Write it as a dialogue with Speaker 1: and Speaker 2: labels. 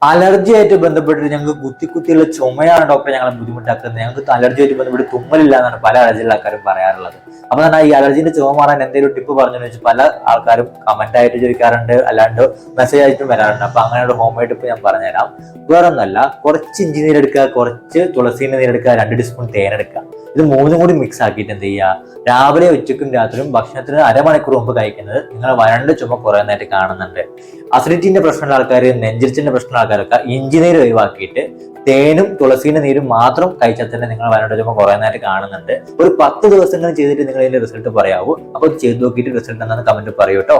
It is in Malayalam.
Speaker 1: അലർജി ആയിട്ട് ബന്ധപ്പെട്ടിട്ട് ഞങ്ങൾക്ക് കുത്തിയുള്ള ചുമയാണ് ഡോക്ടറെ ഞങ്ങളെ ബുദ്ധിമുട്ടാക്കുന്നത്. ഞങ്ങൾക്ക് അലർജി ആയിട്ട് ബന്ധപ്പെട്ട് തുമ്മലില്ല എന്നാണ് പല അലർജിയുള്ള ആൾക്കാരും പറയാറുള്ളത്. അപ്പൊ തന്നെ ഈ അലർജിന്റെ ചുമ മാറാൻ എന്തെങ്കിലും ടിപ്പ് പറഞ്ഞു വെച്ചാൽ പല ആൾക്കാരും കമന്റ് ആയിട്ട് ചോദിക്കാറുണ്ട്, അല്ലാണ്ട് മെസ്സേജ് ആയിട്ടും വരാറുണ്ട്. അപ്പൊ അങ്ങനെയുള്ള ഹോം മെയ്ഡ് ടിപ്പ് ഞാൻ പറഞ്ഞുതരാം. വേറെ ഒന്നല്ല, കുറച്ച് ഇഞ്ചി നീരെടുക്കുക, കുറച്ച് തുളസീന്റെ നീരെടുക്കുക, 2 ടീസ്പൂൺ തേനെടുക്കുക. ഇത് മൂന്നും കൂടി മിക്സ് ആക്കിയിട്ട് എന്ത് ചെയ്യുക, രാവിലെ ഉച്ചക്കും രാത്രിയും ഭക്ഷണത്തിന് അരമണിക്കൂർ മുമ്പ് കഴിക്കുന്നത് നിങ്ങൾ വരണ്ട ചുമ കുറയുന്നതായിട്ട് കാണുന്നുണ്ട്. അസിഡിറ്റിന്റെ പ്രശ്നമുള്ള ആൾക്കാർ, നെഞ്ചിരിച്ചിന്റെ പ്രശ്നമുള്ള ആൾക്കാരൊക്കെ ഇഞ്ചി നീര് ഒഴിവാക്കിയിട്ട് തേനും തുളസീന്റെ നീരും മാത്രം കഴിച്ചാൽ തന്നെ നിങ്ങൾ വരണ്ട ചുമ കുറയുന്നതായിട്ട് കാണുന്നുണ്ട്. ഒരു 10 ദിവസങ്ങൾ ചെയ്തിട്ട് നിങ്ങൾ ഇതിന്റെ റിസൾട്ട് പറയാവൂ. അപ്പൊ ചെയ്ത് നോക്കിയിട്ട് റിസൾട്ട് എന്താണെന്ന് കമന്റ് പറയൂ കേട്ടോ.